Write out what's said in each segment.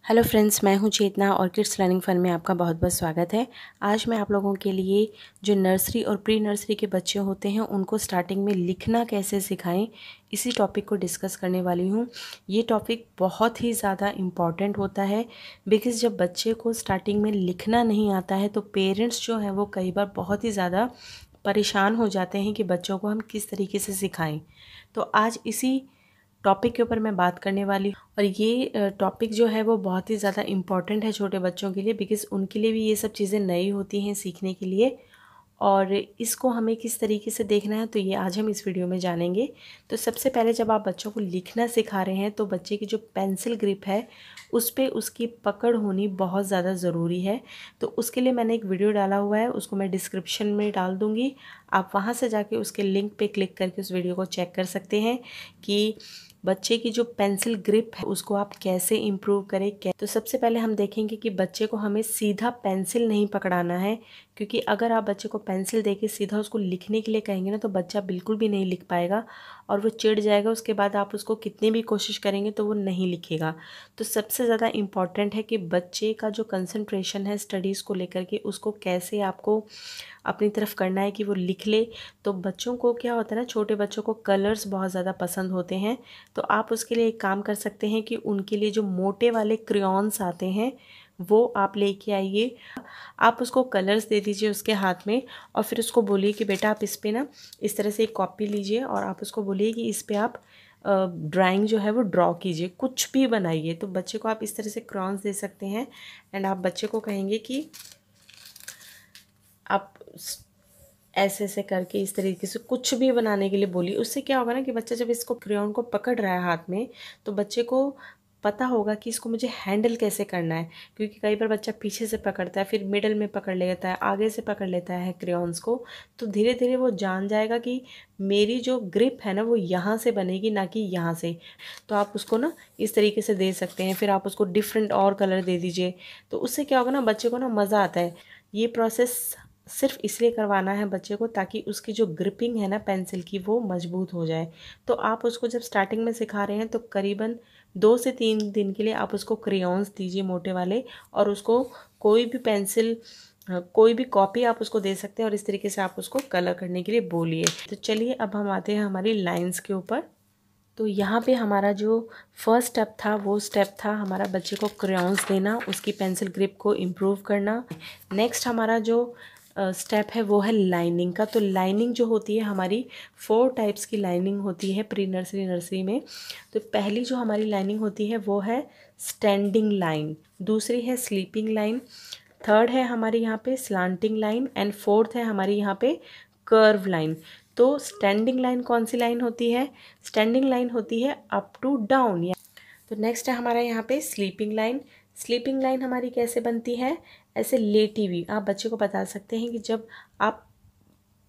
Hello friends, मैं हूं चेतना और किड्स लर्निंग फन में आपका बहुत बहुत स्वागत है। आज मैं आप लोगों के लिए जो नर्सरी और प्री नर्सरी के बच्चे होते हैं उनको स्टार्टिंग में लिखना कैसे सिखाएं, इसी टॉपिक को डिस्कस करने वाली हूं। ये टॉपिक बहुत ही ज़्यादा इम्पॉर्टेंट होता है बिकॉज़ जब बच्चे को स्टार्टिंग में लिखना नहीं आता है तो पेरेंट्स जो हैं वो कई बार बहुत ही ज़्यादा परेशान हो जाते हैं कि बच्चों को हम किस तरीके से सिखाएं। तो आज इसी टॉपिक के ऊपर मैं बात करने वाली हूँ और ये टॉपिक जो है वो बहुत ही ज़्यादा इम्पॉर्टेंट है छोटे बच्चों के लिए बिकॉज़ उनके लिए भी ये सब चीज़ें नई होती हैं सीखने के लिए। और इसको हमें किस तरीके से देखना है तो ये आज हम इस वीडियो में जानेंगे। तो सबसे पहले जब आप बच्चों को लिखना सिखा रहे हैं तो बच्चे की जो पेंसिल ग्रिप है उस पर उसकी पकड़ होनी बहुत ज़्यादा ज़रूरी है। तो उसके लिए मैंने एक वीडियो डाला हुआ है, उसको मैं डिस्क्रिप्शन में डाल दूँगी। आप वहाँ से जाके उसके लिंक पे क्लिक करके उस वीडियो को चेक कर सकते हैं कि बच्चे की जो पेंसिल ग्रिप है उसको आप कैसे इम्प्रूव करें। तो सबसे पहले हम देखेंगे कि बच्चे को हमें सीधा पेंसिल नहीं पकड़ाना है, क्योंकि अगर आप बच्चे को पेंसिल देके सीधा उसको लिखने के लिए कहेंगे ना तो बच्चा बिल्कुल भी नहीं लिख पाएगा और वो चिढ़ जाएगा। उसके बाद आप उसको कितनी भी कोशिश करेंगे तो वो नहीं लिखेगा। तो सबसे ज़्यादा इम्पॉर्टेंट है कि बच्चे का जो कंसंट्रेशन है स्टडीज़ को लेकर के उसको कैसे आपको अपनी तरफ करना है कि वो लिख ले। तो बच्चों को क्या होता है ना, छोटे बच्चों को कलर्स बहुत ज़्यादा पसंद होते हैं। तो आप उसके लिए एक काम कर सकते हैं कि उनके लिए जो मोटे वाले क्रेयॉन्स आते हैं वो आप लेके आइए। आप उसको कलर्स दे दीजिए उसके हाथ में और फिर उसको बोलिए कि बेटा आप इस पे ना इस तरह से एक कॉपी लीजिए और आप उसको बोलिए कि इस पे आप ड्राइंग जो है वो ड्रॉ कीजिए, कुछ भी बनाइए। तो बच्चे को आप इस तरह से क्रेयॉन्स दे सकते हैं एंड आप बच्चे को कहेंगे कि आप ऐसे ऐसे करके इस तरीके से कुछ भी बनाने के लिए बोलिए। उससे क्या होगा ना कि बच्चा जब इसको क्रेयॉन को पकड़ रहा है हाथ में तो बच्चे को पता होगा कि इसको मुझे हैंडल कैसे करना है। क्योंकि कई बार बच्चा पीछे से पकड़ता है, फिर मिडल में पकड़ लेता है, आगे से पकड़ लेता है क्रेयॉन्स को। तो धीरे धीरे वो जान जाएगा कि मेरी जो ग्रिप है ना वो यहाँ से बनेगी, ना कि यहाँ से। तो आप उसको ना इस तरीके से दे सकते हैं। फिर आप उसको डिफरेंट और कलर दे दीजिए। तो उससे क्या होगा ना, बच्चे को ना मज़ा आता है। ये प्रोसेस सिर्फ इसलिए करवाना है बच्चे को ताकि उसकी जो ग्रिपिंग है ना पेंसिल की वो मजबूत हो जाए। तो आप उसको जब स्टार्टिंग में सिखा रहे हैं तो करीबन 2 से 3 दिन के लिए आप उसको क्रेयॉन्स दीजिए मोटे वाले, और उसको कोई भी पेंसिल कोई भी कॉपी आप उसको दे सकते हैं और इस तरीके से आप उसको कलर करने के लिए बोलिए। तो चलिए अब हम आते हैं हमारी लाइंस के ऊपर। तो यहाँ पे हमारा जो फर्स्ट स्टेप था वो स्टेप था हमारा बच्चे को क्रेयॉन्स देना, उसकी पेंसिल ग्रिप को इम्प्रूव करना। नेक्स्ट हमारा जो स्टेप है वो है लाइनिंग का। तो लाइनिंग जो होती है हमारी 4 टाइप्स की लाइनिंग होती है प्री नर्सरी नर्सरी में। तो पहली जो हमारी लाइनिंग होती है वो है स्टैंडिंग लाइन, दूसरी है स्लीपिंग लाइन, थर्ड है हमारी यहाँ पे स्लांटिंग लाइन एंड फोर्थ है हमारी यहाँ पे कर्व लाइन। तो स्टैंडिंग लाइन कौन सी लाइन होती है? स्टैंडिंग लाइन होती है अप टू डाउन। तो नेक्स्ट है हमारा यहाँ पे स्लीपिंग लाइन। स्लीपिंग लाइन हमारी कैसे बनती है? ऐसे लेटी हुई। आप बच्चे को बता सकते हैं कि जब आप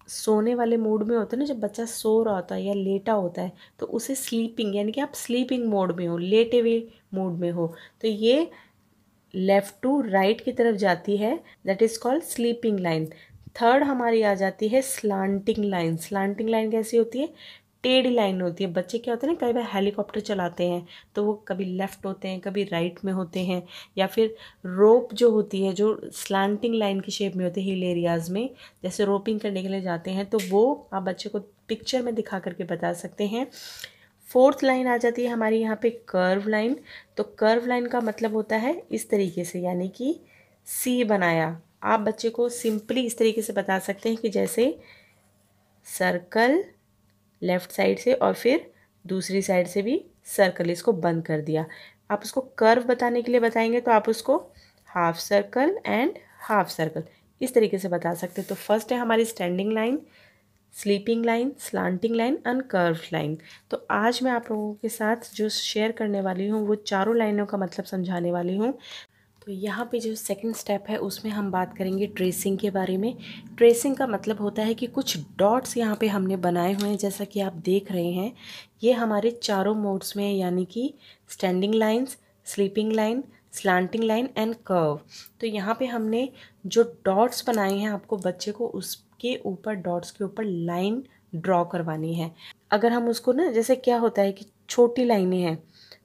सोने वाले मूड में होते हैं ना, जब बच्चा सो रहा होता है या लेटा होता है तो उसे स्लीपिंग, यानी कि आप स्लीपिंग मोड में हो, लेटे हुए मूड में हो। तो ये लेफ़्ट टू राइट की तरफ जाती है, that is called sleeping line. Third हमारी आ जाती है स्लांटिंग लाइन। स्लांटिंग लाइन कैसी होती है? टेढ़ी लाइन होती है। बच्चे क्या होते हैं ना, कई बार हेलीकॉप्टर चलाते हैं तो वो कभी लेफ़्ट होते हैं कभी राइट में होते हैं, या फिर रोप जो होती है जो स्लांटिंग लाइन की शेप में होती है हिल एरियाज़ में, जैसे रोपिंग करने के लिए जाते हैं तो वो आप बच्चे को पिक्चर में दिखा करके बता सकते हैं। फोर्थ लाइन आ जाती है हमारी यहाँ पे कर्व लाइन। तो कर्व लाइन का मतलब होता है इस तरीके से, यानी कि सी बनाया। आप बच्चे को सिंपली इस तरीके से बता सकते हैं कि जैसे सर्कल लेफ़्ट साइड से और फिर दूसरी साइड से भी सर्कल, इसको बंद कर दिया। आप उसको कर्व बताने के लिए बताएंगे तो आप उसको half circle and half circle इस तरीके से बता सकते हैं। तो फर्स्ट है हमारी standing line, sleeping line, slanting line and curve line. तो आज मैं आप लोगों के साथ जो शेयर करने वाली हूँ वो चारों लाइनों का मतलब समझाने वाली हूँ। तो यहाँ पे जो सेकंड स्टेप है उसमें हम बात करेंगे ट्रेसिंग के बारे में। ट्रेसिंग का मतलब होता है कि कुछ डॉट्स यहाँ पे हमने बनाए हुए हैं, जैसा कि आप देख रहे हैं। ये हमारे चारों मोड्स में है, यानी कि standing lines, sleeping line, slanting line and curve. तो यहाँ पे हमने जो डॉट्स बनाए हैं आपको बच्चे को उसके ऊपर डॉट्स के ऊपर लाइन ड्रॉ करवानी है। अगर हम उसको ना, जैसे क्या होता है कि छोटी लाइनें हैं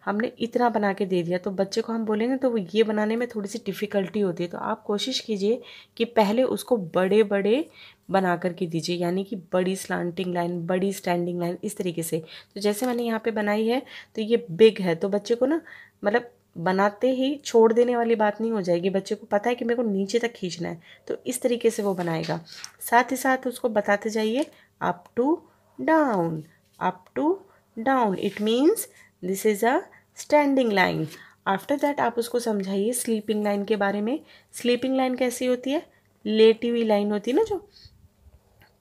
हमने इतना बना के दे दिया, तो बच्चे को हम बोलेंगे तो वो ये बनाने में थोड़ी सी डिफ़िकल्टी होती है। तो आप कोशिश कीजिए कि पहले उसको बड़े बड़े बना कर के दीजिए, यानी कि बड़ी स्लांटिंग लाइन, बड़ी स्टैंडिंग लाइन, इस तरीके से। तो जैसे मैंने यहाँ पे बनाई है तो ये बिग है, तो बच्चे को ना मतलब बनाते ही छोड़ देने वाली बात नहीं हो जाएगी। बच्चे को पता है कि मेरे को नीचे तक खींचना है, तो इस तरीके से वो बनाएगा। साथ ही साथ उसको बताते जाइए up to down, up to down, it means this is a standing line. After that आप उसको समझाइए स्लीपिंग लाइन के बारे में। स्लीपिंग लाइन कैसी होती है? लेटी हुई लाइन होती है ना, जो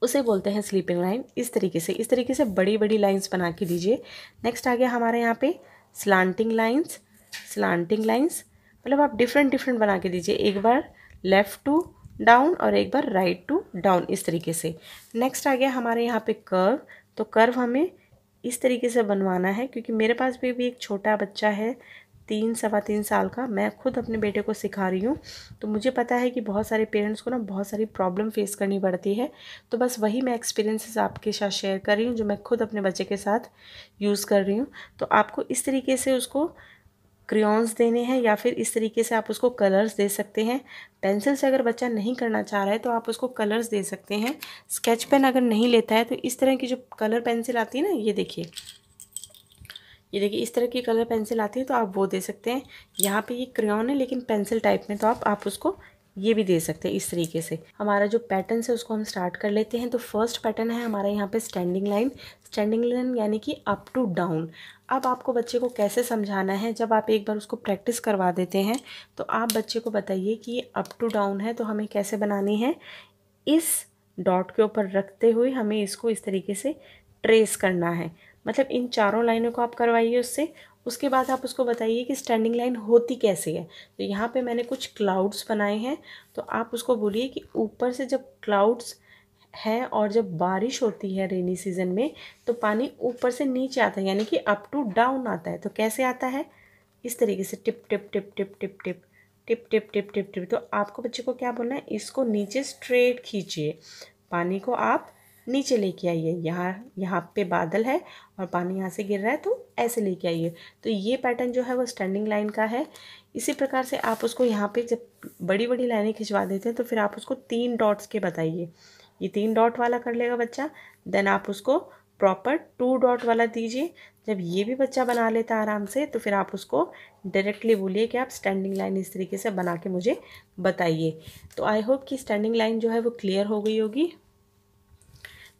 उसे बोलते हैं स्लीपिंग लाइन। इस तरीके से बड़ी बड़ी लाइंस बना के दीजिए। नेक्स्ट आ गया हमारे यहाँ पे स्लांटिंग लाइंस। स्लांटिंग लाइंस मतलब आप डिफरेंट डिफरेंट बना के दीजिए, एक बार लेफ़्ट टू डाउन और एक बार राइट टू डाउन, इस तरीके से। नेक्स्ट आ गया हमारे यहाँ पे कर्व। तो कर्व हमें इस तरीके से बनवाना है, क्योंकि मेरे पास भी एक छोटा बच्चा है 3-3.25 साल का। मैं खुद अपने बेटे को सिखा रही हूँ, तो मुझे पता है कि बहुत सारे पेरेंट्स को ना बहुत सारी प्रॉब्लम फेस करनी पड़ती है। तो बस वही मैं एक्सपीरियंसेस आपके साथ शेयर कर रही हूँ, जो मैं खुद अपने बच्चे के साथ यूज़ कर रही हूँ। तो आपको इस तरीके से उसको क्रेयॉन्स देने हैं, या फिर इस तरीके से आप उसको कलर्स दे सकते हैं। पेंसिल से अगर बच्चा नहीं करना चाह रहा है तो आप उसको कलर्स दे सकते हैं। स्केच पेन अगर नहीं लेता है तो इस तरह की जो कलर पेंसिल आती है ना, ये देखिए इस तरह की कलर पेंसिल आती है, तो आप वो दे सकते हैं। यहाँ पे ये क्रेयॉन है लेकिन पेंसिल टाइप में, तो आप उसको ये भी दे सकते हैं। इस तरीके से हमारा जो पैटर्न है उसको हम स्टार्ट कर लेते हैं। तो फर्स्ट पैटर्न है हमारा यहाँ पे स्टैंडिंग लाइन। स्टैंडिंग लाइन यानी कि अप टू डाउन। अब आपको बच्चे को कैसे समझाना है, जब आप एक बार उसको प्रैक्टिस करवा देते हैं तो आप बच्चे को बताइए कि ये अप टू डाउन है, तो हमें कैसे बनानी है। इस डॉट के ऊपर रखते हुए हमें इसको इस तरीके से ट्रेस करना है, मतलब इन चारों लाइनों को आप करवाइए उससे। उसके बाद आप उसको बताइए कि स्टैंडिंग लाइन होती कैसे है। तो यहाँ पे मैंने कुछ क्लाउड्स बनाए हैं, तो आप उसको बोलिए कि ऊपर से जब क्लाउड्स है और जब बारिश होती है रेनी सीजन में, तो पानी ऊपर से नीचे आता है, यानी कि अप टू डाउन आता है। तो कैसे आता है? इस तरीके से tip tip tip tip tip tip tip tip tip tip tip. तो आपको बच्चे को क्या बोलना है, इसको नीचे स्ट्रेट खींचिए, पानी को आप नीचे लेके आइए। यहाँ पे बादल है और पानी यहाँ से गिर रहा है, तो ऐसे लेके आइए। तो ये पैटर्न जो है वो स्टैंडिंग लाइन का है। इसी प्रकार से आप उसको यहाँ पे जब बड़ी बड़ी लाइनें खिंचवा देते हैं तो फिर आप उसको 3 डॉट्स के बताइए। ये 3 डॉट वाला कर लेगा बच्चा, देन आप उसको प्रॉपर 2 डॉट वाला दीजिए। जब ये भी बच्चा बना लेता है आराम से, तो फिर आप उसको डायरेक्टली बोलिए कि आप स्टैंडिंग लाइन इस तरीके से बना के मुझे बताइए। तो आई होप कि स्टैंडिंग लाइन जो है वो क्लियर हो गई होगी।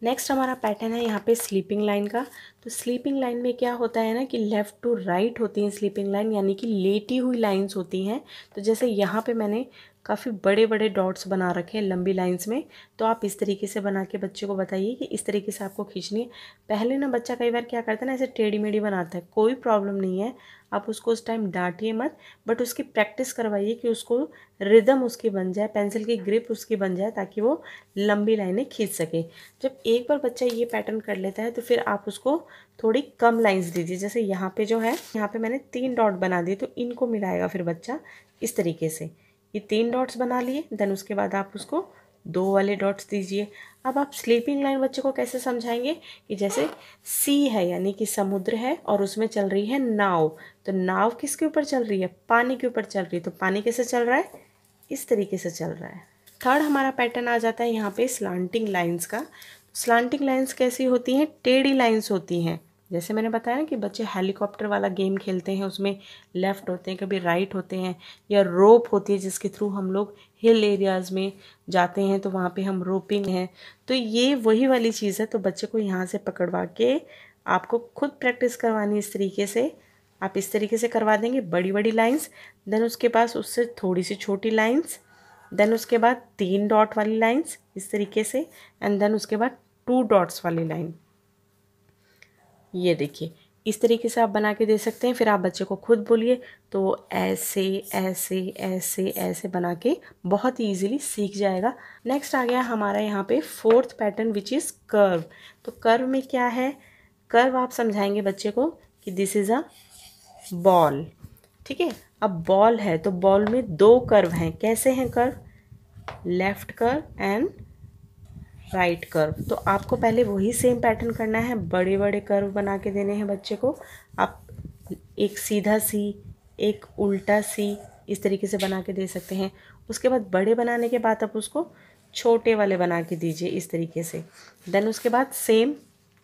नेक्स्ट हमारा पैटर्न है यहाँ पे स्लीपिंग लाइन का। तो स्लीपिंग लाइन में क्या होता है ना कि लेफ़्ट टू राइट होती हैं स्लीपिंग लाइन, यानी कि लेटी हुई लाइंस होती हैं। तो जैसे यहाँ पे मैंने काफ़ी बड़े बड़े डॉट्स बना रखे हैं लंबी लाइंस में, तो आप इस तरीके से बना के बच्चे को बताइए कि इस तरीके से आपको खींचनी है। पहले ना बच्चा कई बार क्या करता है ना, ऐसे टेढ़ी मेढ़ी बनाता है, कोई प्रॉब्लम नहीं है, आप उसको उस टाइम डांटिए मत, बट उसकी प्रैक्टिस करवाइए कि उसको रिदम उसकी बन जाए, पेंसिल की ग्रिप उसकी बन जाए, ताकि वो लंबी लाइनें खींच सके। जब एक बार बच्चा ये पैटर्न कर लेता है तो फिर आप उसको थोड़ी कम लाइंस दीजिए। जैसे यहाँ पे जो है, यहाँ पे मैंने 3 डॉट बना दिए, तो इनको मिलाएगा फिर बच्चा इस तरीके से। ये 3 डॉट्स बना लिए, देन उसके बाद आप उसको 2 वाले डॉट्स दीजिए। अब आप स्लीपिंग लाइन बच्चे को कैसे समझाएंगे कि जैसे सी है यानी कि समुद्र है और उसमें चल रही है नाव। तो नाव किसके ऊपर चल रही है? पानी के ऊपर चल रही है। तो पानी कैसे चल रहा है? इस तरीके से चल रहा है। थर्ड हमारा पैटर्न आ जाता है यहाँ पे स्लांटिंग लाइंस का। स्लांटिंग लाइंस कैसी होती हैं? टेढ़ी लाइंस होती हैं। जैसे मैंने बताया ना कि बच्चे हेलीकॉप्टर वाला गेम खेलते हैं, उसमें लेफ़्ट होते हैं, कभी राइट होते हैं, या रोप होती है जिसके थ्रू हम लोग हिल एरियाज़ में जाते हैं, तो वहाँ पे हम रोपिंग है। तो ये वही वाली चीज़ है। तो बच्चे को यहाँ से पकड़वा के आपको खुद प्रैक्टिस करवानी इस तरीके से। आप इस तरीके से करवा देंगे बड़ी बड़ी लाइंस, देन उसके पास उससे थोड़ी सी छोटी लाइंस, देन उसके बाद 3 डॉट वाली लाइंस इस तरीके से, एंड देन उसके बाद 2 डॉट्स वाली लाइन। ये देखिए इस तरीके से आप बना के दे सकते हैं। फिर आप बच्चे को खुद बोलिए, तो ऐसे ऐसे ऐसे ऐसे बना के बहुत ही ईजिली सीख जाएगा। नेक्स्ट आ गया हमारा यहाँ पे 4th pattern which is curve. तो कर्व में क्या है? कर्व आप समझाएंगे बच्चे को कि दिस इज़ अ बॉल, ठीक है। अब बॉल है तो बॉल में 2 कर्व हैं। कैसे हैं curve? Left curve and right curve. तो आपको पहले वही सेम पैटर्न करना है, बड़े बड़े कर्व बना के देने हैं बच्चे को। आप एक सीधा सी, एक उल्टा सी, इस तरीके से बना के दे सकते हैं। उसके बाद बड़े बनाने के बाद आप उसको छोटे वाले बना के दीजिए इस तरीके से। देन उसके बाद सेम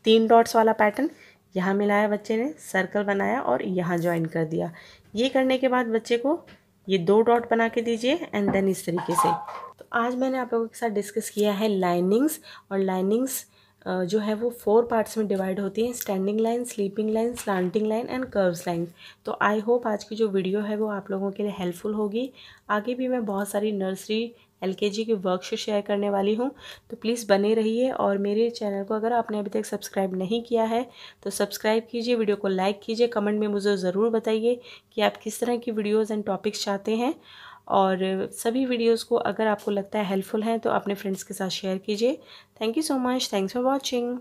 3 डॉट्स वाला पैटर्न यहाँ मिलाया बच्चे ने, सर्कल बनाया और यहाँ ज्वाइन कर दिया। ये करने के बाद बच्चे को ये 2 डॉट बना के दीजिए एंड देन इस तरीके से। तो आज मैंने आप लोगों के साथ डिस्कस किया है लाइनिंग्स, और लाइनिंग्स जो है वो 4 पार्ट्स में डिवाइड होती हैं, standing line, sleeping line, slanting line and curves line. तो आई होप आज की जो वीडियो है वो आप लोगों के लिए हेल्पफुल होगी। आगे भी मैं बहुत सारी नर्सरी LKG की वर्कशीट शेयर करने वाली हूँ, तो प्लीज़ बने रहिए। और मेरे चैनल को अगर आपने अभी तक सब्सक्राइब नहीं किया है तो सब्सक्राइब कीजिए, वीडियो को लाइक कीजिए, कमेंट में मुझे ज़रूर बताइए कि आप किस तरह की वीडियोज़ एंड टॉपिक्स चाहते हैं। और सभी वीडियोज़ को अगर आपको लगता है हेल्पफुल हैं तो अपने फ्रेंड्स के साथ शेयर कीजिए। Thank you so much, thanks for watching.